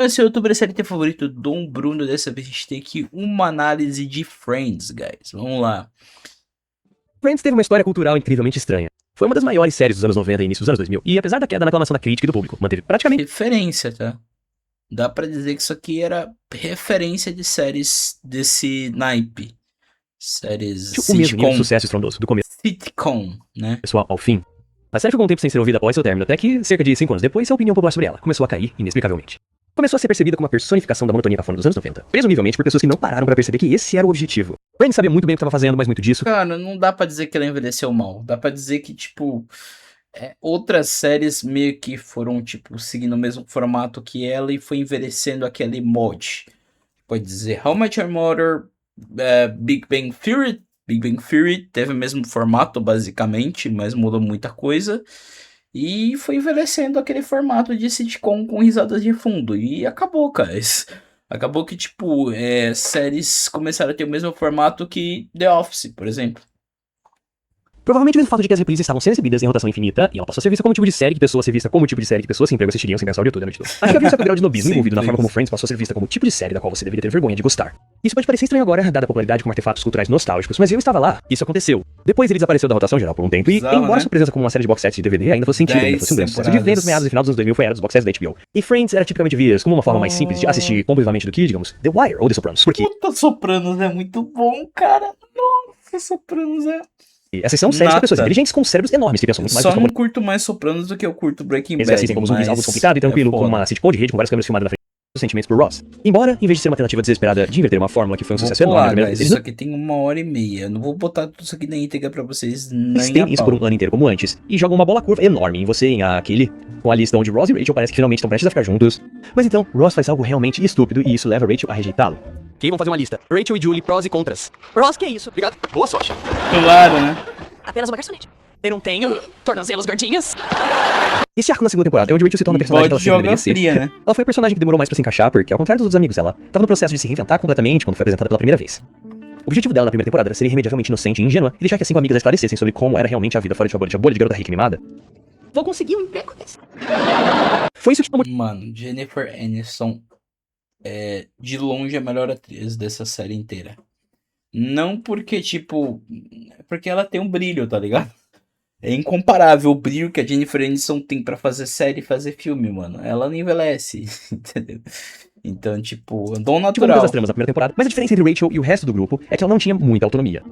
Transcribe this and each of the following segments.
Esse é o youtuber SLT favorito, Dom Bruno. Dessa vez a gente tem aqui uma análise de Friends, guys. Vamos lá. Friends teve uma história cultural incrivelmente estranha. Foi uma das maiores séries dos anos 90 e início dos anos 2000, e apesar da queda na aclamação da crítica e do público, manteve praticamente Referência, tá? Dá pra dizer que isso aqui era referência de séries desse naipe. Séries o mesmo nível de sitcom. sucesso estrondoso do começo Sitcom, né? pessoal ao fim. A série ficou um tempo sem ser ouvida após seu término, até que, cerca de 5 anos depois, a opinião popular sobre ela começou a cair inexplicavelmente. Começou a ser percebida como uma personificação da monotonia cafona dos anos 90, presumivelmente por pessoas que não pararam pra perceber que esse era o objetivo. Friends sabia muito bem o que estava fazendo, mas muito disso... Cara, não dá pra dizer que ela envelheceu mal. Dá pra dizer que, tipo... outras séries meio que foram, tipo, seguindo o mesmo formato que ela e foi envelhecendo aquele mod. Pode dizer How I Met Your Mother, Big Bang Theory. Big Bang Theory teve o mesmo formato, basicamente, mas mudou muita coisa. E foi envelhecendo aquele formato de sitcom com risadas de fundo. E acabou, cara. Acabou que, tipo, séries começaram a ter o mesmo formato que The Office, por exemplo. Provavelmente mesmo o fato de que as reprises estavam sendo exibidas em rotação infinita, e ela passou a ser vista como tipo de série que pessoas ser vista como tipo de série que pessoas sem emprego assistiriam sem pensar o dia todo a noite toda. Acho que havia um certo grau de snobismo envolvido na forma como Friends passou a ser vista como tipo de série da qual você deveria ter vergonha de gostar. Isso pode parecer estranho agora, dada a popularidade como artefatos culturais nostálgicos, mas eu estava lá, isso aconteceu. Depois ele desapareceu da rotação geral por um tempo, e embora sua presença como uma série de box sets de DVD ainda fosse sentida, ainda fosse um grande sucesso de vendas meados e final dos anos 2000 foi a era dos box sets da HBO. E Friends era tipicamente visto como uma forma mais simples de assistir compulsivamente do que, digamos, The Wire ou The Sopranos. Porque Puta, Sopranos é muito bom, cara. Nossa, Sopranos é... essas são séries para pessoas inteligentes com cérebros enormes que pensam muito mais. Só não curto mais Sopranos do que eu curto Breaking Bad. Assim, tem como zumbis algo complicado e tranquilo, com uma sitcom de rede com várias câmeras filmadas na frente dos sentimentos por Ross. Embora, em vez de ser uma tentativa desesperada de inverter uma fórmula que foi um sucesso enorme, isso aqui tem 1h30. Eu não vou botar tudo isso aqui na íntegra pra vocês. Eles têm isso por um ano inteiro como antes, e jogam uma bola curva enorme em você, em aquele, com a lista onde Ross e Rachel parece que finalmente estão prestes a ficar juntos. Mas então, Ross faz algo realmente estúpido e isso leva Rachel a rejeitá-lo. Ok, vamos fazer uma lista. Rachel e Julie, prós e contras. Ross, que é isso? Obrigado. Boa sorte. Claro, né? Apenas uma garçonete. Eu não tenho tornozelos gordinhos. Esse arco na segunda temporada é onde Rachel se torna a personagem que ela sempre deveria ser. Fria, né? Ela foi a personagem que demorou mais pra se encaixar, porque, ao contrário dos outros amigos, ela estava no processo de se reinventar completamente quando foi apresentada pela primeira vez. O objetivo dela na primeira temporada era ser irremediavelmente inocente e ingênua e deixar que as 5 amigas esclarecessem sobre como era realmente a vida fora de uma bolha de garota rica e mimada. Vou conseguir um emprego desse. Foi isso que tomou... Mano, Jennifer Aniston é de longe a melhor atriz dessa série inteira. Não porque, tipo... porque ela tem um brilho, tá ligado? É incomparável o brilho que a Jennifer Aniston tem pra fazer série e fazer filme, mano. Ela não envelhece, entendeu? Então, tipo, dom natural. Das tramas da primeira temporada, mas a diferença entre Rachel e o resto do grupo é que ela não tinha muita autonomia.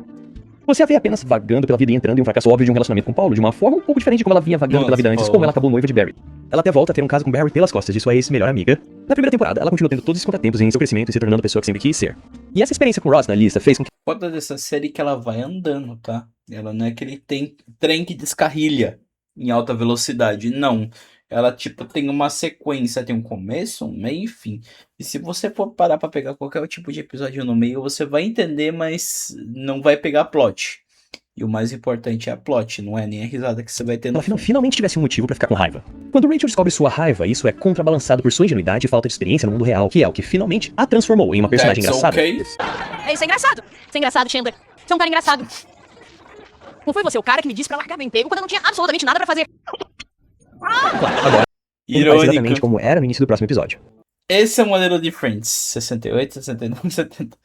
Você a vê apenas vagando pela vida e entrando em um fracasso óbvio de um relacionamento com Paulo, de uma forma um pouco diferente de como ela vinha vagando pela vida antes, como ela acabou noiva de Barry. Ela até volta a ter um caso com Barry pelas costas de sua ex-melhor amiga. Na primeira temporada, ela continua tendo todos os contratempos em seu crescimento e se tornando a pessoa que sempre quis ser. E essa experiência com Ross na lista fez com que... Foda dessa série que ela vai andando, tá? Ela não é aquele trem que descarrilha em alta velocidade, não. Ela, tipo, tem uma sequência, tem um começo, um meio e fim. E se você for parar pra pegar qualquer tipo de episódio no meio, você vai entender, mas não vai pegar plot. E o mais importante é a plot, não é nem a risada que você vai ter no ela finalmente tivesse um motivo pra ficar com raiva. Quando Rachel descobre sua raiva, isso é contrabalançado por sua ingenuidade e falta de experiência no mundo real, que é o que finalmente a transformou em uma personagem engraçada. Okay. Isso é engraçado. Isso é engraçado, Chandler. Você é um cara engraçado. Não foi você o cara que me disse pra largar meu emprego quando eu não tinha absolutamente nada pra fazer? Claro, agora, exatamente como era no início do próximo episódio. Esse é o modelo de Friends. 68, 69, 70.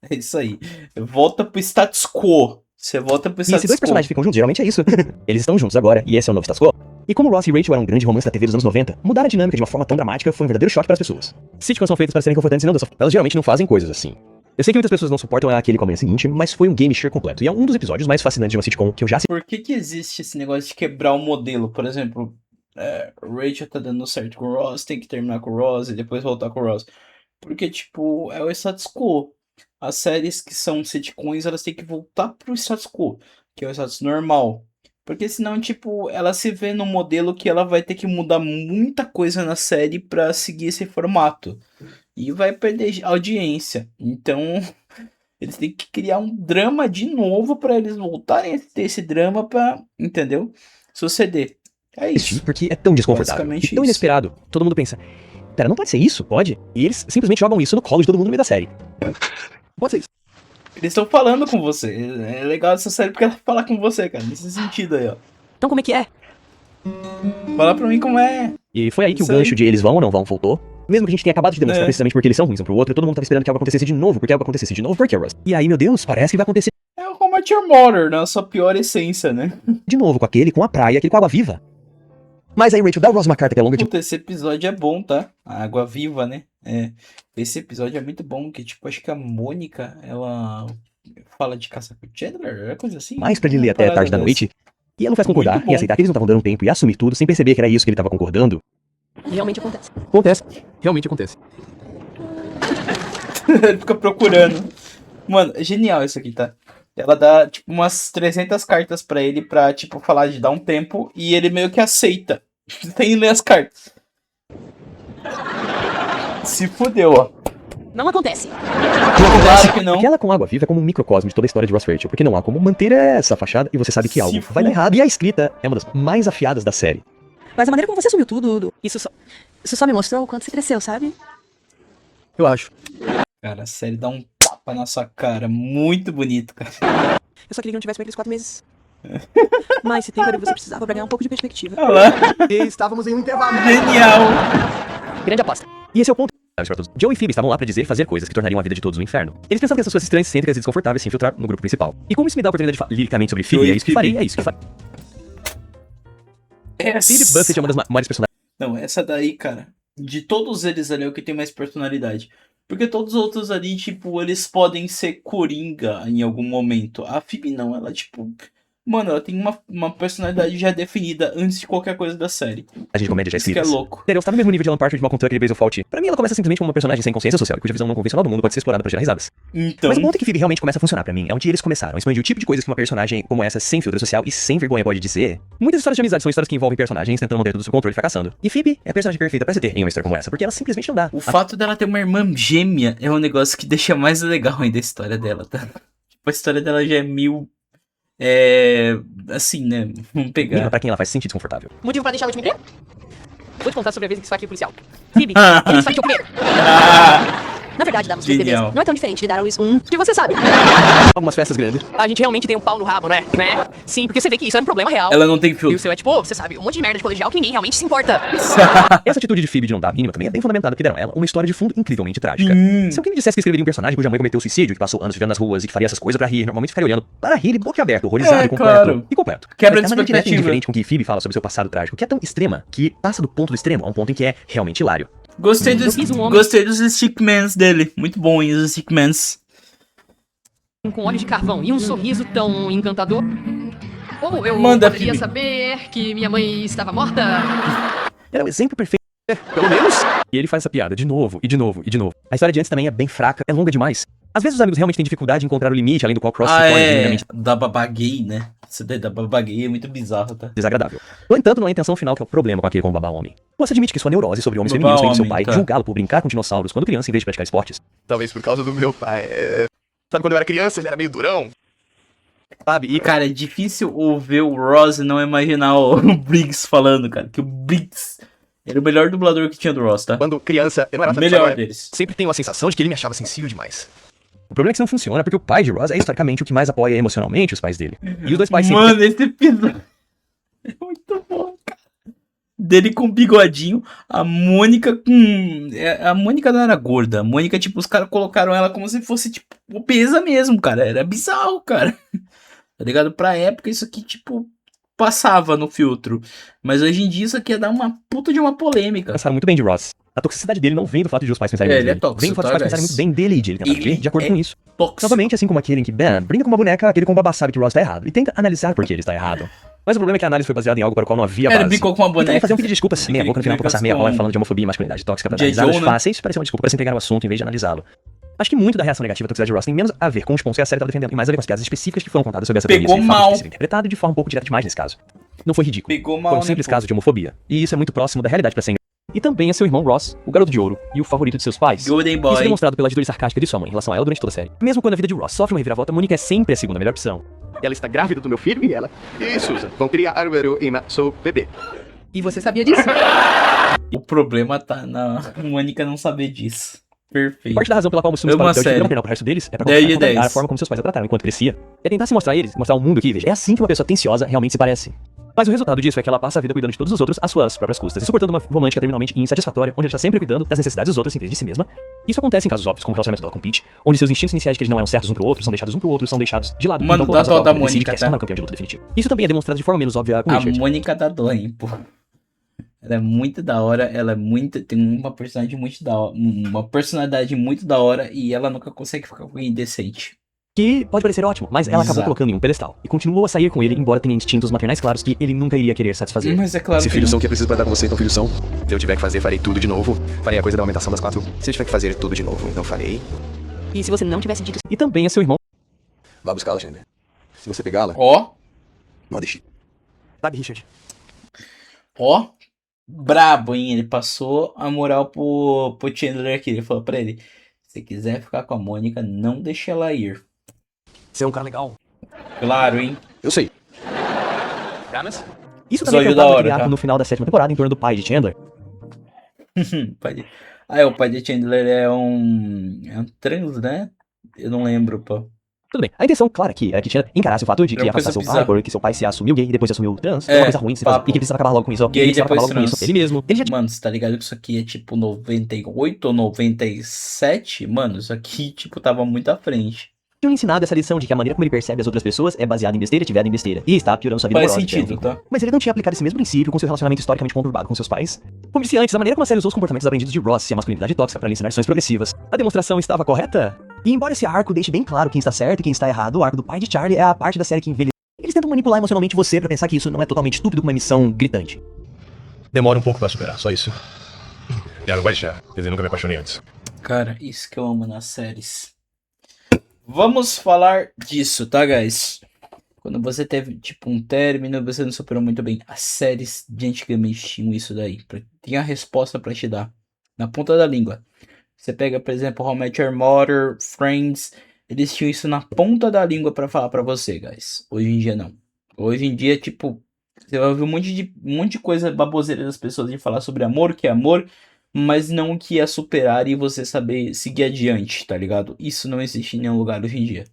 É isso aí. Volta pro status quo. Você volta pro status quo. E se dois personagens ficam juntos, geralmente é isso. Eles estão juntos agora, e esse é o novo status quo. E como Ross e Rachel eram um grande romance da TV dos anos 90, mudar a dinâmica de uma forma tão dramática foi um verdadeiro choque para as pessoas. Sitcoms são feitas para serem confortantes e não dessa forma. Elas geralmente não fazem coisas assim. Eu sei que muitas pessoas não suportam aquele com a manhã seguinte, mas foi um game share completo. E é um dos episódios mais fascinantes de uma sitcom que eu já assisti. Por que existe esse negócio de quebrar o modelo? Por exemplo, Rachel tá dando certo com o Ross, tem que terminar com o Ross e depois voltar com o Ross. Porque, tipo, é o status quo. As séries que são sitcoms, elas têm que voltar pro status quo, que é o status normal. Porque senão, tipo, ela se vê num modelo que ela vai ter que mudar muita coisa na série pra seguir esse formato. E vai perder audiência. Então, eles têm que criar um drama de novo pra eles voltarem a ter esse drama pra, entendeu? Suceder. É isso. Porque é tão desconfortável e tão inesperado. Todo mundo pensa, pera, não pode ser isso? Pode? E eles simplesmente jogam isso no colo de todo mundo no meio da série. Pode ser isso. Eles estão falando com você. É legal essa série porque ela fala com você, cara. Nesse sentido aí, ó. Então como é que é? Fala pra mim como é. E foi aí que o gancho de eles vão ou não vão voltou. Mesmo que a gente tenha acabado de demonstrar É. precisamente porque eles são ruins um pro outro, todo mundo tava esperando que algo acontecesse de novo, porque algo acontecesse de novo, porque é Ross. E aí, meu Deus, parece que vai acontecer É o How I Met Your Mother, na sua pior essência, né? de novo com aquele, com a praia, aquele com a água viva. Mas aí, Rachel, dá o Ross uma carta que é longa de... Puta, esse episódio é bom, tá? A água viva, né? É. Esse episódio é muito bom, que tipo, acho que a Mônica, ela fala de caça com o Chandler, é coisa assim. mais pra ele Uma ler até parada tarde da dessa. noite. E ela não faz concordar Muito bom. e aceitar que eles não estavam dando tempo e assumir tudo sem perceber que era isso que ele tava concordando. Realmente acontece. Acontece. Realmente acontece. Ele fica procurando. Mano, é genial isso aqui, tá? Ela dá, tipo, umas 300 cartas pra ele pra, tipo, falar de dar um tempo e ele meio que aceita. Sem ler as cartas. Se fudeu, ó. Não acontece. Claro que não. Aquela com água viva é como um microcosmo de toda a história de Ross Rachel, porque não há como manter essa fachada e você sabe que Se algo fu- vai dar errado. E a escrita é uma das mais afiadas da série. Mas a maneira como você assumiu tudo, isso só me mostrou o quanto você cresceu, sabe? Eu acho. Cara, a série dá um tapa na sua cara. Muito bonito, cara. Eu só queria que não tivesse mais aqueles 4 meses. Mas esse tempo era o que você precisava pra ganhar um pouco de perspectiva. Olha lá. Estávamos em um intervalo. Genial. Grande aposta. E esse é o ponto. Joe e Phoebe estavam lá pra dizer e fazer coisas que tornariam a vida de todos um inferno. Eles pensavam que essas pessoas estranhas, excêntricas e desconfortáveis se infiltrar no grupo principal. E como isso me dá a oportunidade de falar liricamente sobre Phoebe, Joe e é isso que Phoebe. farei, é isso que farei. Phoebe Essa... Buffett é uma das maiores personagens Não, essa daí, cara, de todos eles ali é o que tem mais personalidade. Porque todos os outros ali, tipo, eles podem ser coringa em algum momento. A Phoebe não, ela, tipo... Mano, ela tem uma personalidade já definida antes de qualquer coisa da série. de comédia já Isso que é escritas. louco. Ela está no mesmo nível de Alan Partridge, Malcolm Tucker e Basil Fawlty. Pra mim, ela começa simplesmente como uma personagem sem consciência social, cuja visão não convencional do mundo pode ser explorada pra gerar risadas. Então, Mas o ponto é que Phoebe realmente começa a funcionar pra mim. É onde eles começaram a expandir o tipo de coisas que uma personagem como essa, sem filtro social e sem vergonha, pode dizer. Muitas histórias de amizade são histórias que envolvem personagens tentando manter tudo sob controle e fracassando. E Phoebe é a personagem perfeita pra se ter em uma história como essa, porque ela simplesmente não dá. o fato dela ter uma irmã gêmea é um negócio que deixa mais legal ainda a história dela, tá? Tipo, a história dela já é meio... assim, né? Vamos pegar. Pra quem ela faz se sentir desconfortável. Motivo pra deixar o último emprego? Vou te contar sobre a vez em que esfaqueei o policial. Phoebe, ele esfaqueou primeiro. Na verdade, damos dois bebês. Genial. Não é tão diferente de dar a luz um que você sabe. Algumas festas grandes. A gente realmente tem um pau no rabo, né? Sim, porque você vê que isso é um problema real. Ela não tem E o filtro. seu é tipo, você sabe, um monte de merda de colegial que ninguém realmente se importa. Essa atitude de Phoebe de não dar a mínima também é bem fundamentada, porque deram a ela uma história de fundo incrivelmente trágica. Se alguém me dissesse que escreveria um personagem cuja mãe cometeu suicídio, que passou anos vivendo nas ruas e que faria essas coisas pra rir, normalmente ficaria olhando para rir e boca aberta, horrorizado É, e completo. claro. E completo. Quebra Mas de a maneira direta e expectativa. indiferente com que Phoebe fala sobre seu passado trágico, que é tão extrema, que passa do ponto do extremo a um ponto em que é realmente hilário. Gostei dos, fiz um homem. gostei dos stickmans dele. Muito bom, hein, os stickmans. Com olhos de carvão e um sorriso tão encantador. Ou eu Manda, poderia Phoebe. saber que minha mãe estava morta. Era o exemplo perfeito, pelo menos. E ele faz essa piada de novo, e de novo, e de novo. A história de antes também é bem fraca, é longa demais. Às vezes os amigos realmente têm dificuldade em encontrar o limite, além do qual Cross se torna genuinamente Da babaguei, né? Essa daí da babaguei é muito bizarro, tá? desagradável. No entanto, não é a intenção final que é o problema com aquele como babá homem. Você admite que sua neurose sobre homens Babá femininos vem do seu homem, pai, tá. julgá-lo por brincar com dinossauros quando criança em vez de praticar esportes. Talvez por causa do meu pai. Sabe quando eu era criança, ele era meio durão? Sabe? E Cara, é difícil ouvir o Ross e não imaginar o Briggs falando, cara. Que o Briggs era o melhor dublador que tinha do Ross, tá? Quando criança, eu não era O melhor satisfeito. deles. Sempre tenho a sensação de que ele me achava sensível demais. o problema é que isso não funciona porque o pai de Ross é historicamente o que mais apoia emocionalmente os pais dele. E os dois pais sempre Mano, esse episódio é muito bom, cara. Dele com bigodinho, a Mônica com... A Mônica não era gorda. A Mônica, tipo, os caras colocaram ela como se fosse, tipo, obesa mesmo, cara. Era bizarro, cara. Tá ligado? Pra época, isso aqui, tipo, passava no filtro. Mas hoje em dia, isso aqui ia dar uma puta de uma polêmica. pensaram muito bem de Ross. A toxicidade dele não vem do fato de os pais pensarem É, muito ele é dele. tóxico, Vem do fato tá, dos pais pensarem guys? muito bem dele e de ele tentar Ele viver de acordo é com isso. Tóxico. Novamente, assim como aquele em que Ben brinca com uma boneca, aquele com o babá sabe que Ross tá errado. E tenta analisar por que ele está errado. Mas o problema é que a análise foi baseada em algo para o qual não havia Ele base. brincou com uma Então, boneca. fazer um pedido de desculpas meia boca no final pra passar meia hora com- falando de homofobia e masculinidade tóxica pra dar J. risadas Jonah. fáceis, parecia uma desculpa pra se entregar ao assunto em vez de analisá-lo. Acho que muito da reação negativa à toxicidade de Ross tem menos a ver com os pontos que a série tava defendendo e mais a ver com as piadas específicas que foram contadas sobre essa Pegou premissa e o fato mal. de ter sido interpretado de forma um pouco direta demais nesse caso. Não foi ridículo. Pegou mal, Foi um né, simples pô? caso de homofobia. E isso é muito próximo da realidade pra ser. E também é seu irmão Ross, o garoto de ouro e o favorito de seus pais. Golden Isso é Boy. demonstrado pela atitude sarcástica de sua mãe em relação a ela durante toda a série. Mesmo quando a vida de Ross sofre uma reviravolta, Mônica é sempre a segunda melhor opção. Ela está grávida do meu filho e ela e Susan vão criar Arvero e seu bebê. E você sabia disso? O problema tá na Mônica não saber disso. Perfeito. Parte da razão pela qual os filmes Amo a para o série. maternal pro resto deles é pra 10 de contrariar 10. a forma como seus pais a trataram enquanto crescia. É tentar se mostrar a eles, mostrar ao mundo que, veja, é assim que uma pessoa atenciosa realmente se parece. Mas o resultado disso é que ela passa a vida cuidando de todos os outros às suas próprias custas, e suportando uma romântica terminalmente insatisfatória, onde ela está sempre cuidando das necessidades dos outros em vez de si mesma. Isso acontece em casos óbvios, como o relacionamento dela com Pete, onde seus instintos iniciais de que eles não eram certos um pro outro, são deixados um pro outro, são deixados de lado. Mano, então dá colocados dó ao da lado, ele decide Mônica, que tá? se tornar o campeão de luta definitivo. Isso também é demonstrado de forma menos óbvia com A Richard. Mônica dá dó, hein, pô. Ela é muito da hora, ela é muito. Tem uma personagem muito da hora. Uma personalidade muito da hora e ela nunca consegue ficar com alguém decente. Que pode parecer ótimo, mas ela acabou Exato. colocando em um pedestal. E continuou a sair com ele, embora tenha instintos maternais claros que ele nunca iria querer satisfazer. Mas é claro Se que filhos não. são o que é preciso pra dar com você, então filhos são. Se eu tiver que fazer, farei tudo de novo. Farei a coisa da aumentação das 4. Se eu tiver que fazer tudo de novo, então farei. E se você não tivesse dito E também é seu irmão, Vá buscá-la, Chandler. Se você pegá-la, Ó, não deixe. sabe, Richard? ó. Brabo, hein? Ele passou a moral pro Chandler aqui. Ele falou pra ele: se quiser ficar com a Mônica, não deixe ela ir. Você é um cara legal. Claro, hein? Eu sei. Isso também é Zóio da tratado hora, naquele arco tá? no final da 7ª temporada em torno do pai de Chandler. O pai de Chandler é um trans, né? Eu não lembro, pô. Tudo bem. A intenção, claro, aqui era que Chandler encarasse o fato de É que uma ia afastar coisa seu pai, bizarra. porque seu pai se assumiu gay e depois se assumiu trans. É, É uma coisa ruim de se fazer. papo. E que precisava acabar logo com isso. Gay Ele precisava acabar depois logo com isso. trans. Ele mesmo. Ele já Mano, você tá ligado que isso aqui é tipo 98 ou 97? Mano, isso aqui, tipo, tava muito à frente. tinha ensinado essa lição de que a maneira como ele percebe as outras pessoas é baseada em besteira, atividade em besteira. E está piorando sua vida Faz amorosa. sentido, tá? Mas ele não tinha aplicado esse mesmo princípio com seu relacionamento historicamente conturbado com seus pais. Como disse antes, a maneira como a série usou os comportamentos aprendidos de Ross e a masculinidade tóxica para lhe ensinar lições progressivas. A demonstração estava correta? E embora esse arco deixe bem claro quem está certo e quem está errado, o arco do pai de Charlie é a parte da série que envelheceu. Eles tentam manipular emocionalmente você pra pensar que isso não é totalmente estúpido com uma missão gritante. Demora um pouco pra superar, só isso. E ela vai deixar, quer dizer, nunca me apaixonei antes. Cara, isso que eu amo nas séries. Vamos falar disso, tá, guys? Quando você teve, tipo, um término, você não superou muito bem. As séries de antigamente tinham isso daí. Tinha a resposta pra te dar. Na ponta da língua. Você pega, por exemplo, How I Met Your Mother, Friends. Eles tinham isso na ponta da língua pra falar pra você, guys. Hoje em dia, não. Hoje em dia, tipo, você vai ouvir um monte de coisa baboseira das pessoas de falar sobre amor, que é amor, mas não o que é superar e você saber seguir adiante, tá ligado? Isso não existe em nenhum lugar hoje em dia.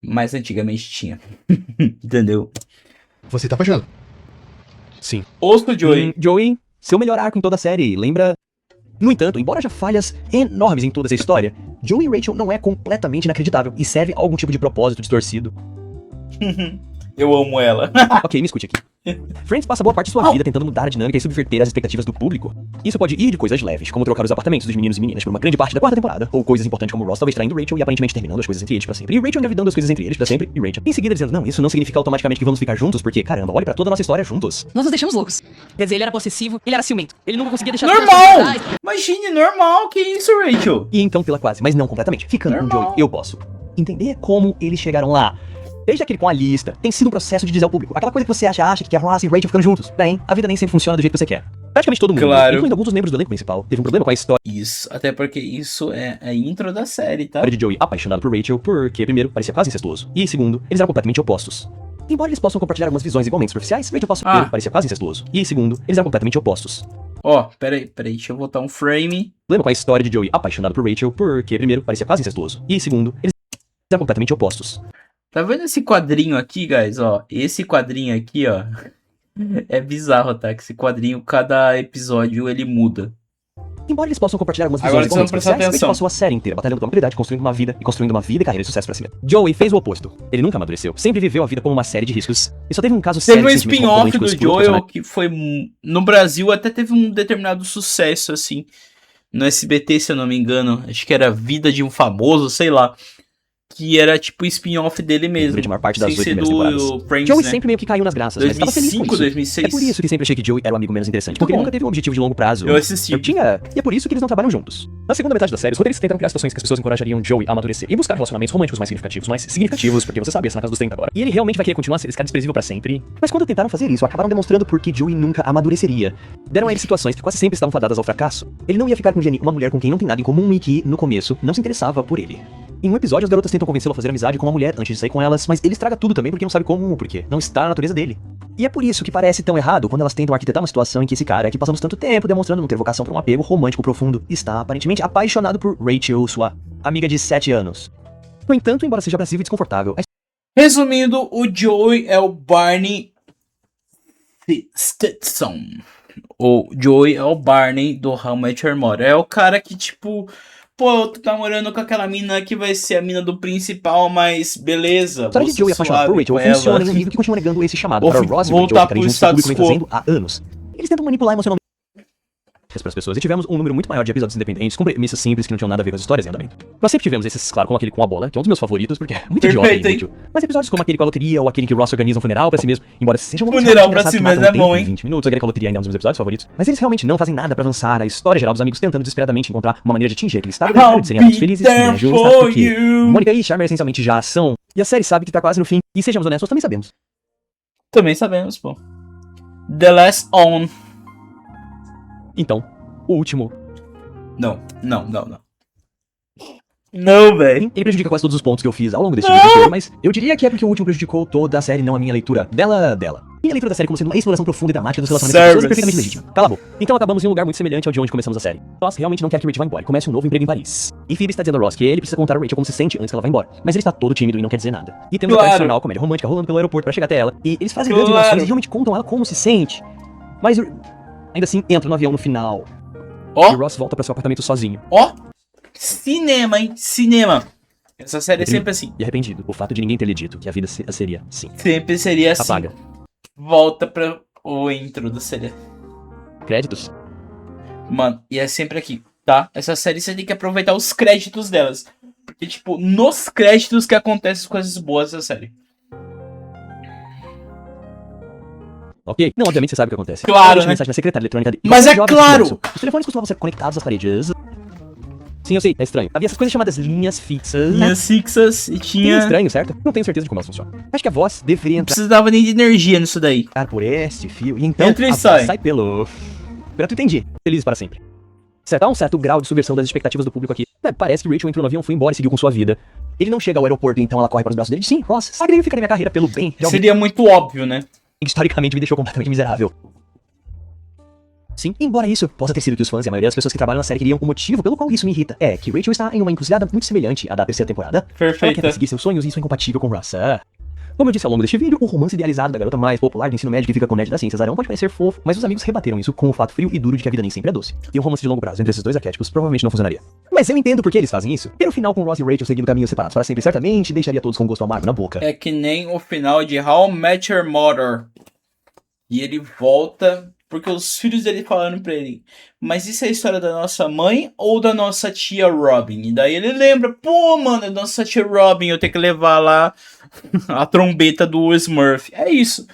Mas antigamente tinha. Entendeu? Você tá apaixonado? Sim. Ouço, Joey. Joey, seu melhor arco em toda a série, lembra? No entanto, embora haja falhas enormes em toda essa história, Joey e Rachel não é completamente inacreditável e serve a algum tipo de propósito distorcido. Eu amo ela. Ok, me escute aqui. Friends passa boa parte de sua vida tentando mudar a dinâmica e subverter as expectativas do público. Isso pode ir de coisas leves, como trocar os apartamentos dos meninos e meninas por uma grande parte da 4ª temporada, ou coisas importantes como Ross talvez traindo Rachel e aparentemente terminando as coisas entre eles pra sempre, e Rachel engravidando as coisas entre eles pra sempre, e Rachel em seguida dizendo, não, isso não significa automaticamente que vamos ficar juntos, porque, caramba, olhe pra toda a nossa história juntos. Nós nos deixamos loucos. Quer dizer, ele era possessivo, ele era ciumento. Ele nunca conseguia deixar Normal! Imagine, normal. Que isso, Rachel? E então pela quase, mas não completamente, ficando com Normal. Joey, eu posso entender como eles chegaram lá. Desde aquele com a lista, tem sido um processo de dizer ao público. Aquela coisa que você acha que é Ross e Rachel ficando juntos. Bem, a vida nem sempre funciona do jeito que você quer. Praticamente todo mundo, Claro. incluindo alguns dos membros do elenco principal, teve um problema com a história Isso, até porque isso é a intro da série, tá? de Joey apaixonado por Rachel, porque, primeiro, parecia quase incestuoso, e segundo, eles eram completamente opostos. Embora eles possam compartilhar algumas visões igualmente superficiais, Rachel passou primeiro, parecia quase incestuoso, e segundo, eles eram completamente opostos. Ó, peraí, deixa eu botar um frame. Problema com a história de Joey apaixonado por Rachel, porque, primeiro, parecia quase incestuoso, e segundo, eles eram completamente opostos. Tá vendo esse quadrinho aqui, guys? Ó, esse quadrinho aqui, ó. É bizarro, tá? Que esse quadrinho, cada episódio, ele muda. Embora eles possam compartilhar algumas Agora visões vocês vão igualmente prestar superficiais, Rachel atenção. passou a série inteira batalhando pela maturidade, construindo uma vida e carreira de sucesso pra si mesmo. Joey fez o oposto. Ele nunca amadureceu, sempre viveu a vida como uma série de riscos, e só teve um caso sério Teve um de sentimento spin-off do romântico por outro Joel personagem. que foi. No Brasil até teve um determinado sucesso, assim. No SBT, se eu não me engano. Acho que era Vida de um Famoso, sei lá. Que era tipo o spin-off dele mesmo. Durante a maior parte das sem 8 ser primeiras do temporadas. Friends, Joey né? sempre meio que caiu nas graças, mas estava feliz com 2005, isso. 2006. É por isso que sempre achei que Joey era o amigo menos interessante, porque bom. ele nunca teve um objetivo de longo prazo. Eu assisti. E é por isso que eles não trabalham juntos. Na segunda metade da série, os roteiristas tentaram criar situações que as pessoas encorajariam Joey a amadurecer e buscar relacionamentos românticos mais significativos, porque você sabe, essa na casa dos 30 agora. E ele realmente vai querer continuar a ser esse cara desprezível pra sempre. Mas quando tentaram fazer isso, acabaram demonstrando por que Joey nunca amadureceria. Deram a ele situações que quase sempre estavam fadadas ao fracasso. Ele não ia ficar com Jenny, uma mulher com quem não tem nada em comum e que, no começo, não se interessava por ele. Em um episódio, as garotas tentam convencê-lo a fazer amizade com uma mulher antes de sair com elas, mas ele estraga tudo também porque não sabe como, porque não está na natureza dele. E é por isso que parece tão errado quando elas tentam arquitetar uma situação em que esse cara, que passamos tanto tempo demonstrando não ter vocação para um apego romântico profundo, está aparentemente apaixonado por Rachel, sua amiga de 7 anos. No entanto, embora seja abrasivo e desconfortável, Resumindo, o Joey é o Barney Stetson. O Joey é o Barney do How I Met Your Mother. É o cara que, tipo, pô, tu tá namorando com aquela mina que vai ser a mina do principal, mas beleza. A história de Joey apaixonado por Rachel funciona em um nível que continua negando esse chamado para Ross e Rachel ficarem juntos publicamente fazendo há anos. Eles tentam manipular emocionalmente para as pessoas e tivemos um número muito maior de episódios independentes com premissas simples que não tinham nada a ver com as histórias em andamento. Nós sempre tivemos esses, claro, como aquele com a bola, que é um dos meus favoritos, porque é muito idiota e inútil. Mas episódios como aquele com a loteria ou aquele que Ross organiza um funeral pra si mesmo, embora seja um funeral pra si mesmo é bom, hein? 20 minutos, aquele com a loteria ainda é um dos meus episódios favoritos. Mas eles realmente não fazem nada pra avançar a história geral dos amigos tentando desesperadamente encontrar uma maneira de atingir aquele estado de serem amigos felizes, e justas, porque Mônica e Charmer essencialmente já são, e a série sabe que tá quase no fim, e sejamos honestos, também sabemos. Também sabemos, pô. The Last On. Então, o último. Não. Não, velho. Ele prejudica quase todos os pontos que eu fiz ao longo desse vídeo inteiro, mas eu diria que é porque o último prejudicou toda a série, não a minha leitura dela. Minha leitura da série como sendo uma exploração profunda e dramática dos relacionamentos de pessoas é perfeitamente legítima. Cala a boca. Então acabamos em um lugar muito semelhante ao de onde começamos a série. Ross realmente não quer que Rachel vá embora e comece um novo emprego em Paris. E Phoebe está dizendo a Ross que ele precisa contar a Rachel como se sente antes que ela vá embora. Mas ele está todo tímido e não quer dizer nada. E temos a tradicional comédia romântica rolando pelo aeroporto pra chegar até ela. E eles fazem grandes relações e realmente contam ela como se sente. Mas ainda assim entra no avião no final. E Ross volta pra seu apartamento sozinho. Cinema, hein? Cinema. Essa série é sempre assim. E arrependido. O fato de ninguém ter lhe dito que a vida seria assim. Sempre seria assim. Apaga. Volta pra o intro da série. Créditos? Mano, e é sempre aqui, tá? Essa série você tem que aproveitar os créditos delas. Porque, tipo, nos créditos que acontecem as coisas boas da série. Ok. Não, obviamente você sabe o que acontece. Claro, né? Mensagem na secretária eletrônica de... Mas é claro! Os telefones costumavam ser conectados às paredes. Sim, eu sei, é estranho. Havia essas coisas chamadas linhas fixas. Linhas fixas e tinha... É estranho, certo? Não tenho certeza de como elas funcionam. Acho que a voz deveria Não entrar precisava nem de energia nisso daí. por este fio. E então Entra e a voz sai. sai pelo... Pronto, entendi. Felizes para sempre. Certo, há um certo grau de subversão das expectativas do público aqui. Parece que Rachel entrou no avião, foi embora e seguiu com sua vida. Ele não chega ao aeroporto, então ela corre para os braços dele. Sim, Ross, sacrifica minha carreira pelo bem de alguém Seria muito óbvio, né? que historicamente me deixou completamente miserável. Sim, embora isso possa ter sido que os fãs e a maioria das pessoas que trabalham na série queriam, o motivo pelo qual isso me irrita é que Rachel está em uma encruzilhada muito semelhante à da terceira temporada. Ela quer Perfeita. perseguir seus sonhos e isso é incompatível com Ross. Como eu disse ao longo deste vídeo, o romance idealizado da garota mais popular do ensino médio que fica com o nerd das ciências Arão pode parecer fofo, mas os amigos rebateram isso com o fato frio e duro de que a vida nem sempre é doce. E um romance de longo prazo entre esses dois arquétipos provavelmente não funcionaria. Mas eu entendo por que eles fazem isso. Ter o final com Ross e Rachel seguindo caminhos separados para sempre certamente deixaria todos com um gosto amargo na boca. É que nem o final de How I Met Your Mother. E ele volta porque os filhos dele falaram pra ele: mas isso é a história da nossa mãe ou da nossa tia Robin? E daí ele lembra: pô, mano, é nossa tia Robin, eu tenho que levar lá a trombeta do Smurf. É isso.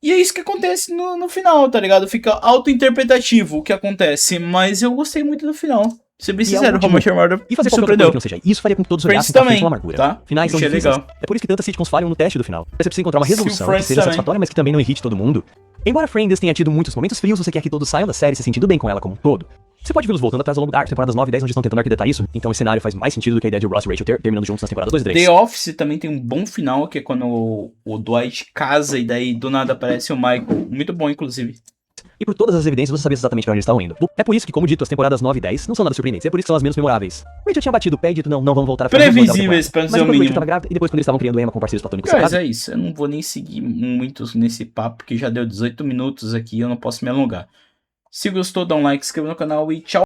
E é isso que acontece no final, tá ligado? Fica auto-interpretativo o que acontece. Mas eu gostei muito do final. Ser bem sincero, How I Met Your Mother E fazer me qualquer outra coisa surpreendeu. que não seja isso faria com que todos Friends olhassem pra frente também, com amargura. tá? Finais são Achei difíceis. legal. É por isso que tantas sitcoms falham no teste do final. Você precisa encontrar uma resolução que Friends seja também. satisfatória, mas que também não irrite todo mundo. Embora Friends tenha tido muitos momentos frios, você quer que todos saiam da série se sentindo bem com ela como um todo. Você pode vê-los voltando atrás ao longo da temporadas 9 e 10, onde estão tentando arquitetar isso. Então esse cenário faz mais sentido do que a ideia de Ross e Rachel terminando juntos nas temporadas 2 e 3. The Office também tem um bom final, que é quando o Dwight casa e daí do nada aparece o Michael. Muito bom, inclusive. E por todas as evidências você sabia exatamente pra onde eles estavam indo. É por isso que, como dito, as temporadas 9 e 10 não são nada surpreendentes. É por isso que são as menos memoráveis. Rachel tinha batido o pé e dito não vamos voltar a fazer Previsíveis, pra dizer o Mas Rachel mínimo. tava grávida e depois quando eles estavam criando Emma com parceiros platônicos Mas separados. é isso, eu não vou nem seguir muito nesse papo, porque já deu 18 minutos aqui, eu não posso me alongar. Se gostou, dá um like, se inscreva no canal e tchau.